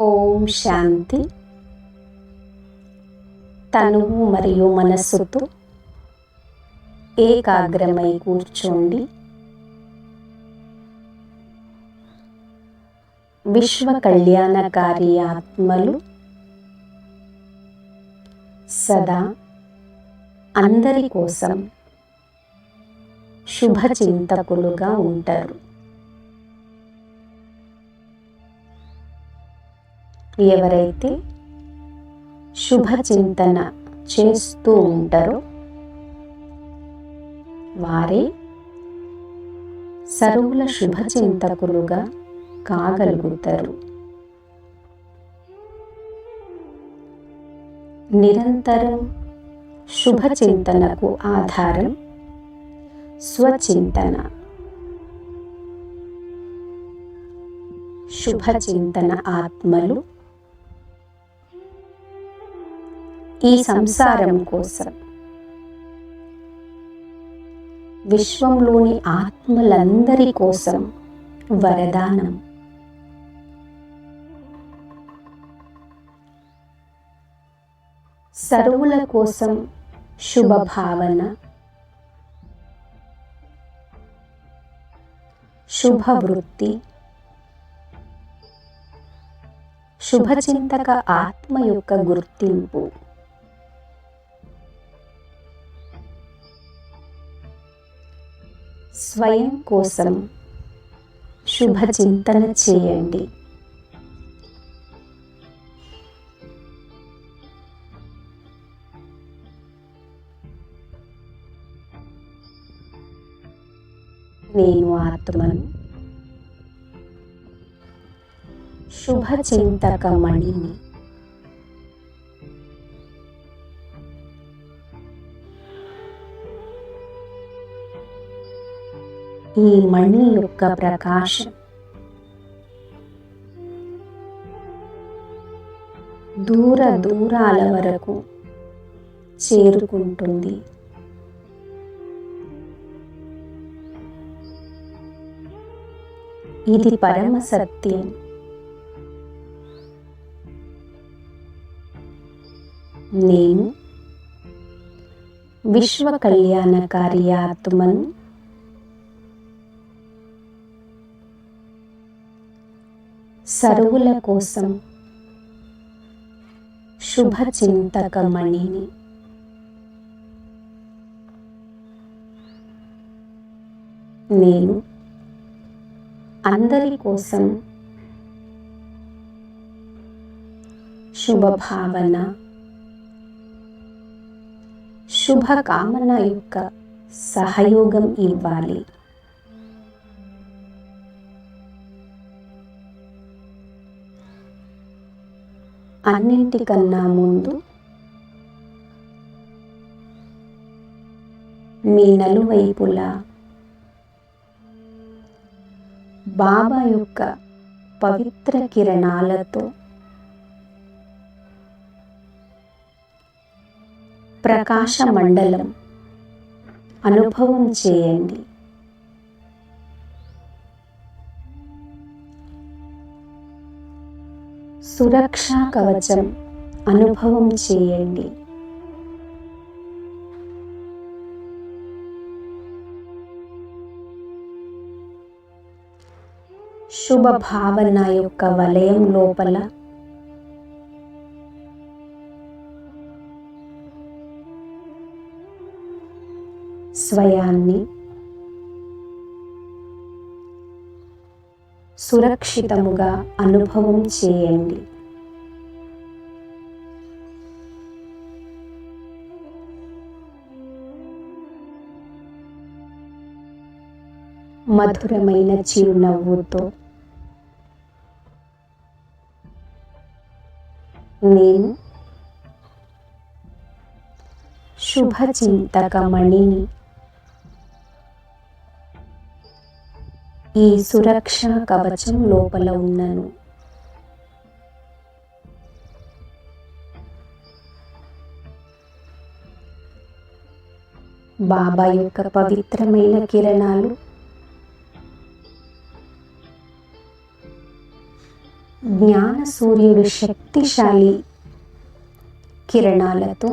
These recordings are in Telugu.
ఓం శాంతి. తనువు మరియు మనస్సుతో ఏకాగ్రమై కూర్చోండి. విశ్వ కళ్యాణకారి ఆత్మలు సదా అందరి కోసం శుభచింతకులుగా ఉంటారు. ఎవరైతే శుభచింతన చేస్తూ ఉంటారో వారే సర్వుల శుభచింతకులుగా కాగలుగుతారు. నిరంతరం శుభచింతనకు ఆధారం స్వచింతన. శుభచింతన ఆత్మలు ఈ సంసారం కోసం, విశ్వంలోని ఆత్మలందరి కోసం వరదానం. సర్వుల కోసం శుభభావన, శుభవృత్తి, శుభచింతక ఆత్మ యొక్క గుర్తింపు. స్వయం కోసం శుభచింతన చేయండి. నేను ఆత్మను, శుభచింతకమణిని. ఈ మణి యొక్క ప్రకాశం దూర దూరాల వరకు చేరుకుంటుంది. ఇది పరమ సత్యం. నేను విశ్వ కళ్యాణకారి ఆత్మను, సర్వుల కోసం శుభచింతకమణిని. నేను అందరి కోసం శుభభావన, శుభకామన యొక్క సహయోగం ఇవ్వాలి. అన్నింటికన్నా ముందు మీ నలువైపులా బాబా యొక్క పవిత్ర కిరణాలతో ప్రకాశ మండలం అనుభవం చేయండి. సురక్షా కవచం అనుభవం చేయండి. శుభభావన యొక్క వలయం లోపల స్వయాన్ని సురక్షితముగా అనుభవం చేయండి. మధురమైన చిరునవ్వుతో నేను శుభచింతకమణిని, ఈ సురక్షా కవచం లోపల ఉన్నాను. బాబా యొక్క పవిత్రమైన కిరణాలు జ్ఞాన సూర్యుడు శక్తిశాలి కిరణాలతో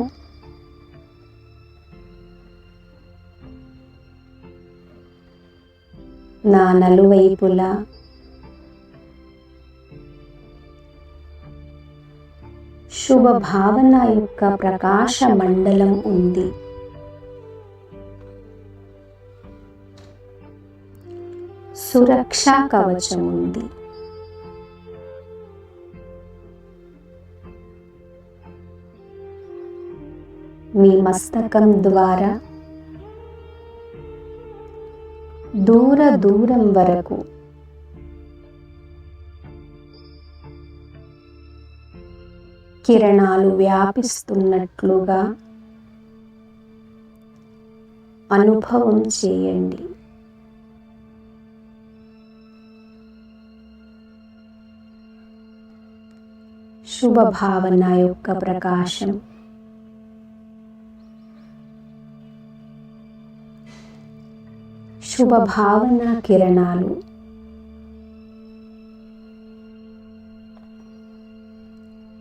నా నలువైపులా శుభ భావన యొక్క ప్రకాశ మండలం ఉంది. సురక్షా కవచం ఉంది. మీ మస్తకం ద్వారా దూరం వరకు కిరణాలు వ్యాపిస్తున్నట్లుగా అనుభవం చేయండి. శుభ భావన యొక్క ప్రకాశం శుభ భావన కిరణాలు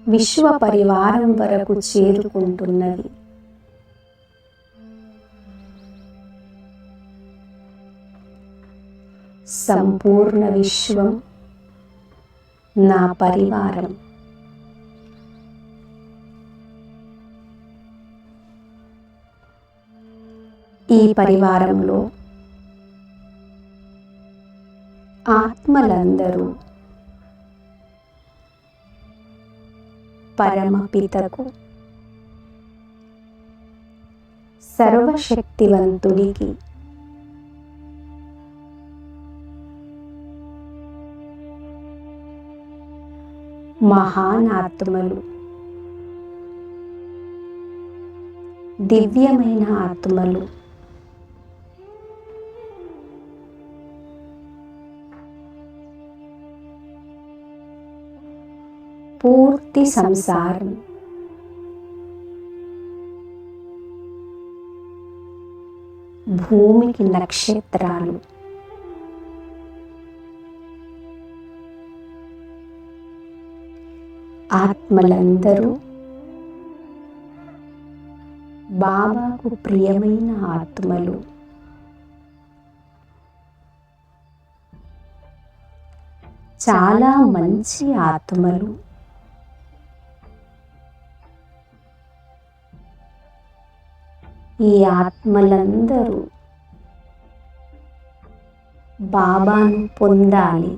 విశ్వ పరివారం వరకు చేరుకుంటున్నది. సంపూర్ణ విశ్వం నా పరివారం. ఈ పరివారంలో ఆత్మలందరూ పరమపితకు, సర్వశక్తివంతుడికి మహానాత్మలు, దివ్యమైన ఆత్మలు, పూర్తి సంసారం, భూమికి నక్షత్రాలు, ఆత్మలందరూ బాబాకు ప్రియమైన ఆత్మలు. చాలా మంచి ఆత్మలు. ఈ ఆత్మలందరూ బాబాను పొందాలి.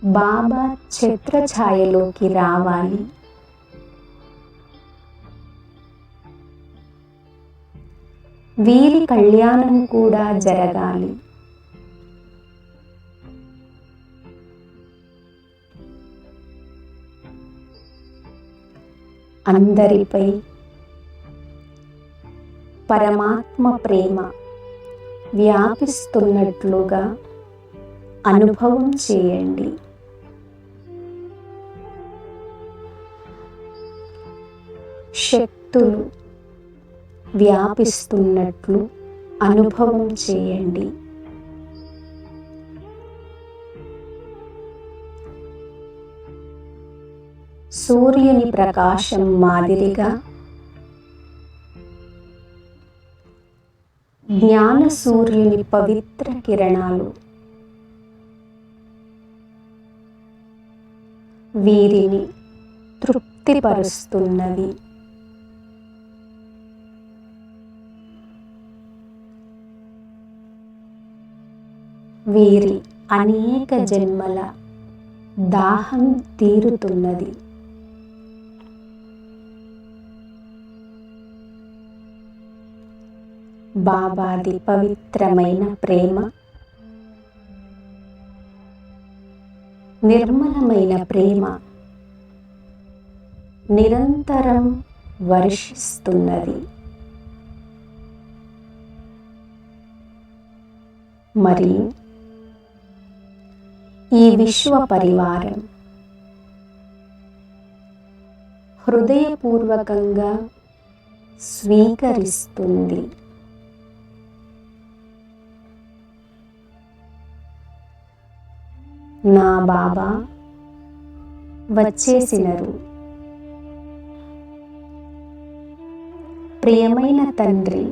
బాబా ఛత్రఛాయలోకి రావాలి. వీరి కళ్యాణం కూడా జరగాలి. అందరిపై పరమాత్మ ప్రేమ వ్యాపిస్తున్నట్లుగా అనుభవం చేయండి. శక్తులు వ్యాపిస్తున్నట్లు అనుభవం చేయండి. సూర్యుని ప్రకాశం మాదిరిగా జ్ఞాన సూర్యుని పవిత్ర కిరణాలు వీరిని తృప్తిపరుస్తున్నవి. వీరి అనేక జన్మల దాహం తీరుతున్నది. బాబాది పవిత్రమైన ప్రేమ, నిర్మలమైన ప్రేమ నిరంతరం వర్షిస్తున్నది. మరియు ఈ విశ్వ పరివారం హృదయపూర్వకంగా స్వీకరిస్తుంది. నా బాబా వచ్చేసినరు. ప్రియమైన తండ్రి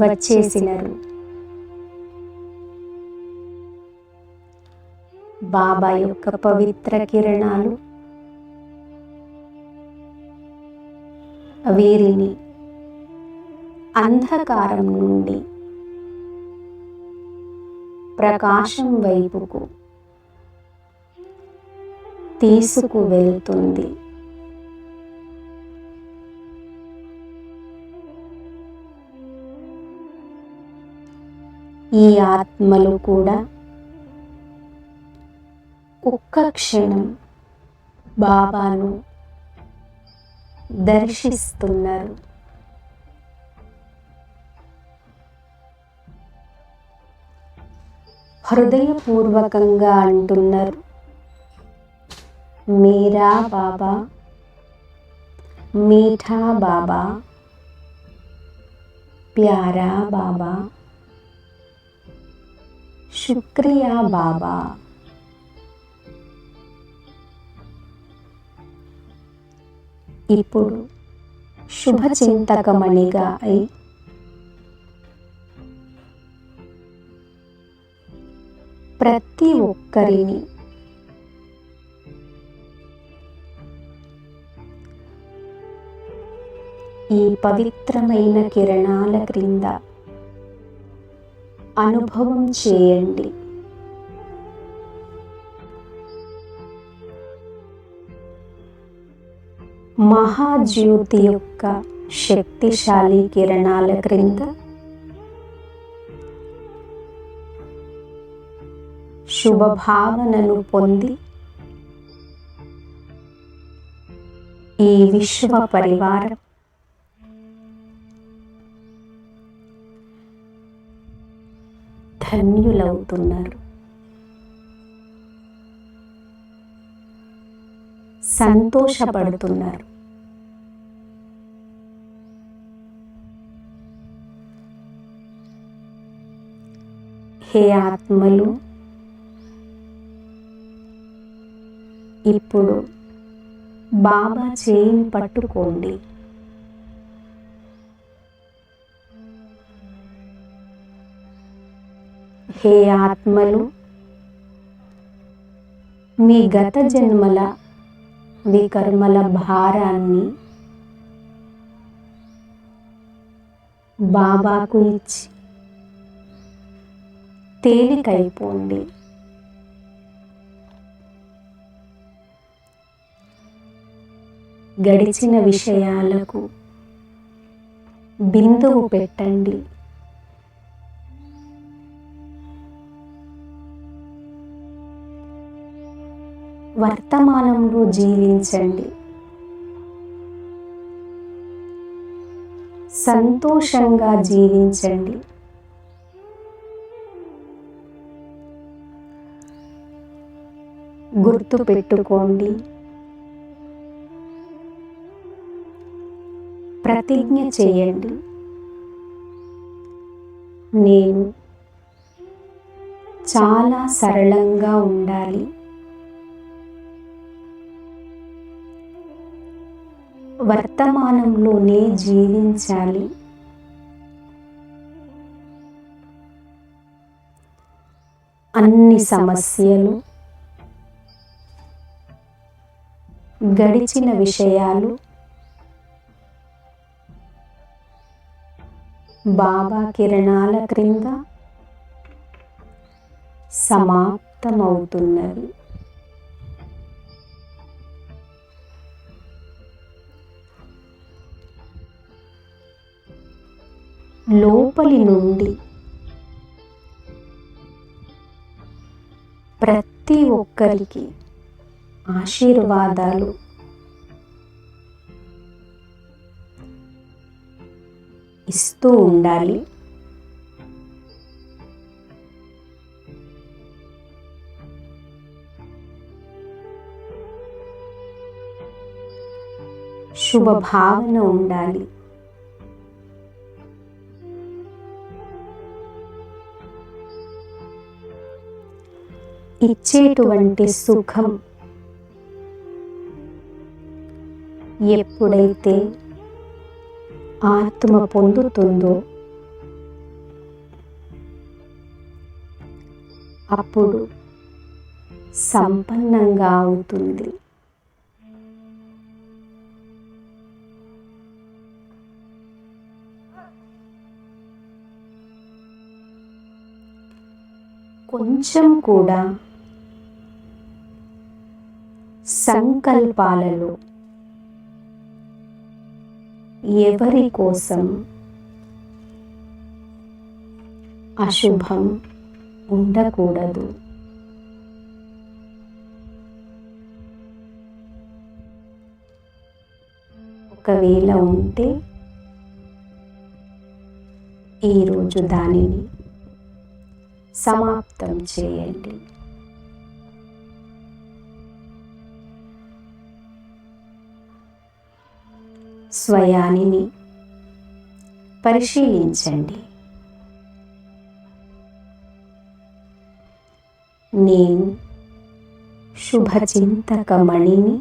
వచ్చేసినరు. బాబా యొక్క పవిత్ర కిరణాలు వీరిని అంధకారం నుండి ప్రకాశం వైపుకు తీసుకువెళ్తుంది. ఈ ఆత్మలు కూడా ఒక్క క్షణం బాబాను దర్శిస్తున్నారు. హృదయపూర్వకంగా అంటున్నారు, మేరా బాబా, మీఠా బాబా, ప్యారా బాబా, శుక్రియా బాబా. ఇప్పుడు శుభచింతకమణిగా అయి ప్రతి ఒక్కరిని ఈ పవిత్రమైన కిరణాల క్రింద అనుభవం చేయండి. మహాజ్యోతి యొక్క శక్తిశాలి కిరణాల క్రింద శుభభావనను పొంది ఈ విశ్వ పరివారం ధన్యులవుతున్నారు. సంతోషపడుతున్నారు. హే ఆత్మలు, ఇప్పుడు బాబా చేయిని పట్టుకోండి. హే ఆత్మలు, మీ గత జన్మల వికర్మల భారాన్ని బాబాకు ఇచ్చి తేలికైపోండి. గడిచిన విషయాలకు బిందువు పెట్టండి. వర్తమానంలో జీవించండి. సంతోషంగా జీవించండి. గుర్తు పెట్టుకోండి, ప్రతిజ్ఞ చేయండి, నేను చాలా సరళంగా ఉండాలి. వర్తమానంలోనే జీవించాలి. అన్ని సమస్యలు, గడిచిన విషయాలు బాబా కిరణాల క్రింద సమాప్తమవుతున్నవి. లోపలి నుండి ప్రతి ఒక్కరికి ఆశీర్వాదాలు ఇస్తూ ఉండాలి. శుభభావన ఉండాలి. ఇచ్చేటువంటి సుఖం ఎప్పుడైతే ఆత్మ పొందుతుందో అప్పుడు సంపన్నంగా అవుతుంది. కొంచెం కూడా సంకల్పాలలో ఎవరి కోసం అశుభం ఉండకూడదు. ఒకవేళ ఉంటే ఈరోజు దానిని సమాప్తం చేయండి. స్వయానిని పరిశీలించండి. నేను శుభచింతకమణిని,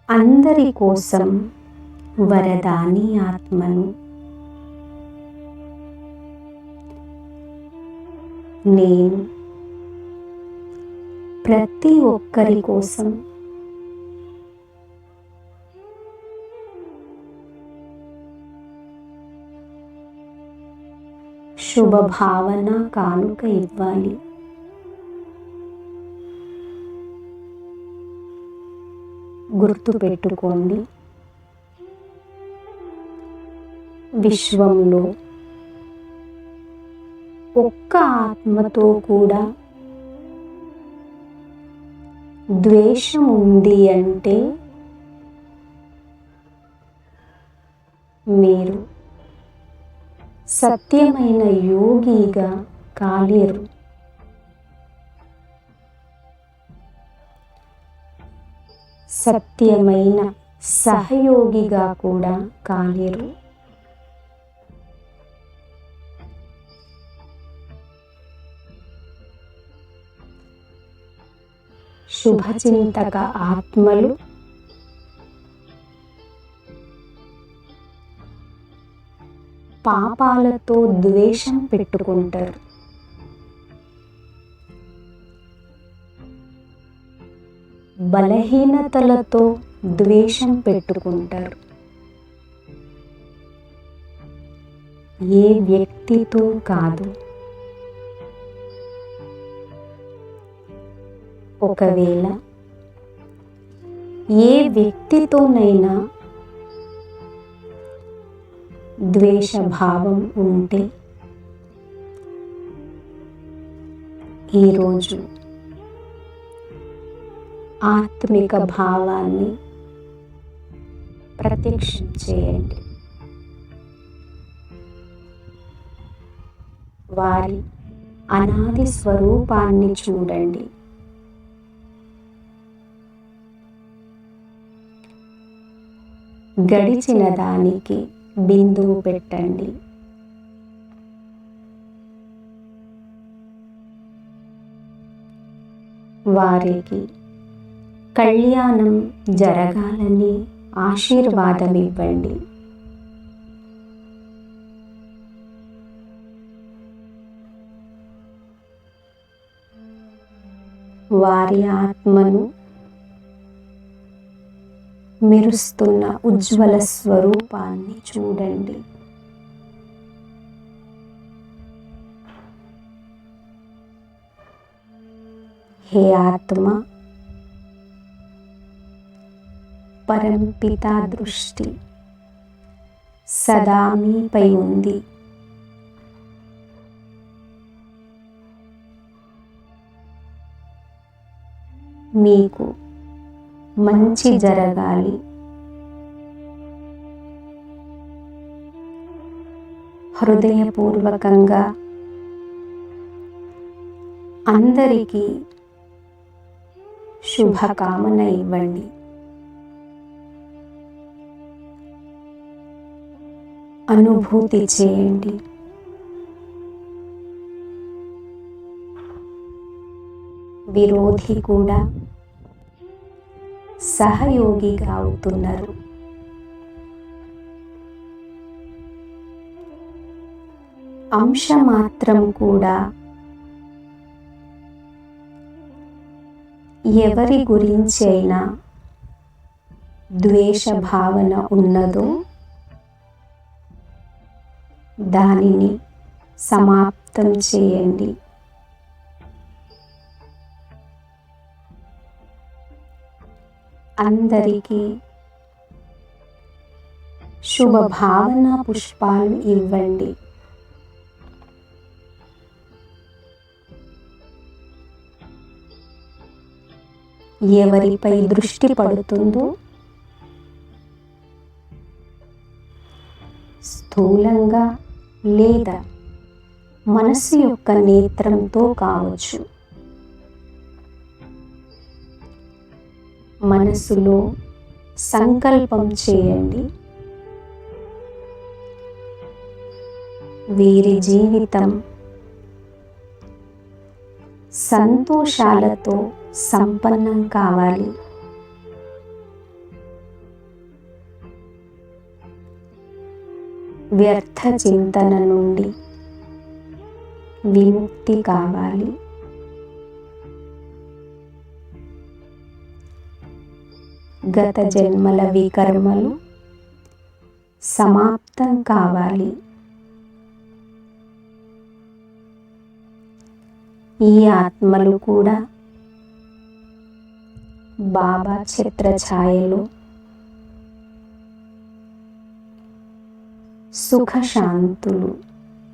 అందరి కోసం వరదాని ఆత్మను. నేను ప్రతి ఒక్కరి కోసం శుభభావన కానుక ఇవ్వాలి. గుర్తుపెట్టుకోండి, విశ్వంలో ఒక్క ఆత్మతో కూడా ద్వేషం ఉంది అంటే మీరు సత్యమైన యోగిగా కాలేరు. సత్యమైన సహయోగిగా కూడా కాలేరు. శుభచింతక ఆత్మలు పాపాలతో ద్వేషం పెట్టుకుంటారు. బలహీనతలతో ద్వేషం పెట్టుకుంటారు. ఏ వ్యక్తితో కాదు. ఒకవేళ ఏ వ్యక్తితోనైనా ద్వేషభావం ఉంటే ఈరోజు ఆత్మిక భావాన్ని ప్రత్యక్షం చేయండి. వారి అనాది స్వరూపాన్ని చూడండి. గడిచిన దానికి బిందువు పెట్టండి. వారికి కళ్యాణం జరగాలని ఆశీర్వాదం ఇవ్వండి. వారి ఆత్మను మెరుస్తున్న ఉజ్వల స్వరూపాన్ని చూడండి. హే ఆత్మ, పరంపిత దృష్టి సదా మీపై ఉంది. మీకు మంచి జరగాలి. హృదయపూర్వకంగా అందరికీ శుభకామన ఇవ్వండి. అనుభూతి చేయండి. విరోధి కూడా సహయోగిగా అవుతున్నారు. అంశమాత్రం కూడా ఎవరి గురించి అయినా ద్వేష భావన ఉన్నదో దానిని సమాప్తం చేయండి. అందరికీ శుభ భావన పుష్పాలు ఇవ్వండి. ఎవరిపై దృష్టి పడుతుందో స్థూలంగా లేదా మనస్సు యొక్క నేత్రంతో కావచ్చు, మనసులో సంకల్పం చేయండి, వీరి జీవితం సంతోషాలతో సంపన్నం కావాలి. వ్యర్థ చింతన నుండి విముక్తి కావాలి. గత జన్మల వికర్మలు సమాప్తం కావాలి. ఈ ఆత్మలు కూడా బాబా ఛత్రఛాయలో సుఖశాంతులు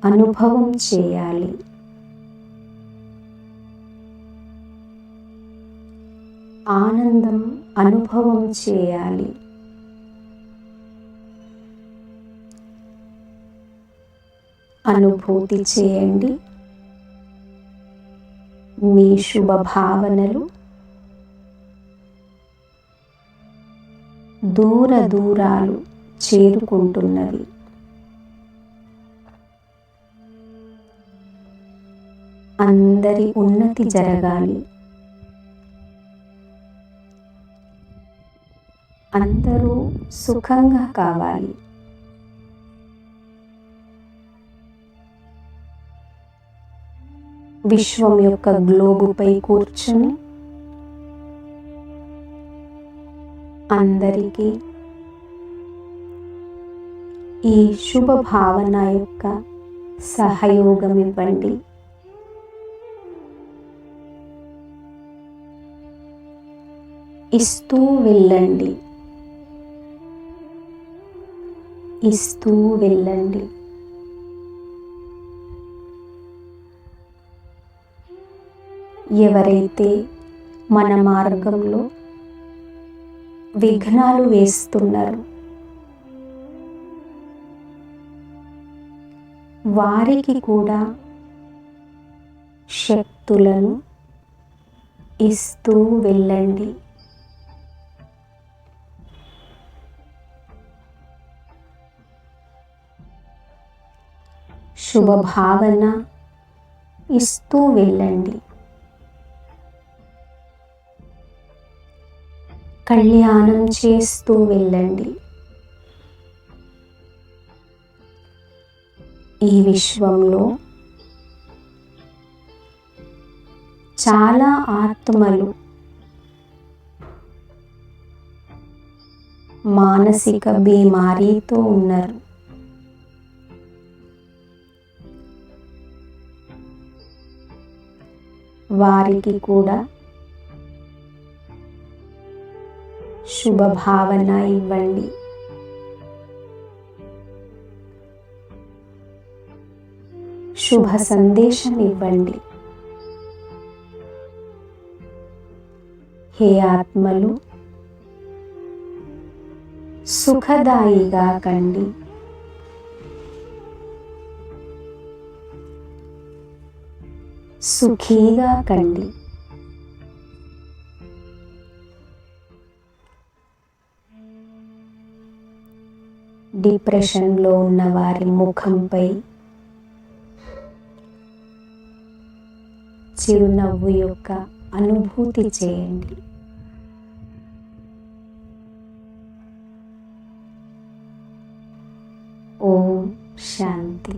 అనుభవం చేయాలి. ఆనందం అనుభవం చేయాలి. అనుభూతి చేయండి. మీ శుభ భావనలు దూర దూరాలు చేరుకుంటున్నవి. అందరి ఉన్నతి జరగాలి. అందరూ సుఖంగా కావాలి. విశ్వం యొక్క గ్లోబుపై కూర్చుని అందరికీ ఈ శుభ భావన యొక్క సహయోగం ఇవ్వండి. ఇస్తూ వెళ్ళండి. ఇస్తూ వెళ్ళండి. ఎవరైతే మన మార్గంలో విఘ్నాలు వేస్తున్నారు వారికి కూడా శక్తులను ఇస్తూ వెళ్ళండి. శుభ భావన ఇస్తూ వెళ్ళండి. కళ్యాణం చేస్తూ వెళ్ళండి. ఈ విశ్వంలో చాలా ఆత్మలు మానసిక బీమారీతో ఉన్నారు. వారికి కూడా శుభ భావన ఇవ్వండి. శుభ సందేశం ఇవ్వండి. హే ఆత్మలు, సుఖదాయిగా కండి. సుఖీగా కండి. డిప్రెషన్లో ఉన్న వారి ముఖంపై చిరునవ్వు యొక్క అనుభూతి చేయండి. ఓం శాంతి.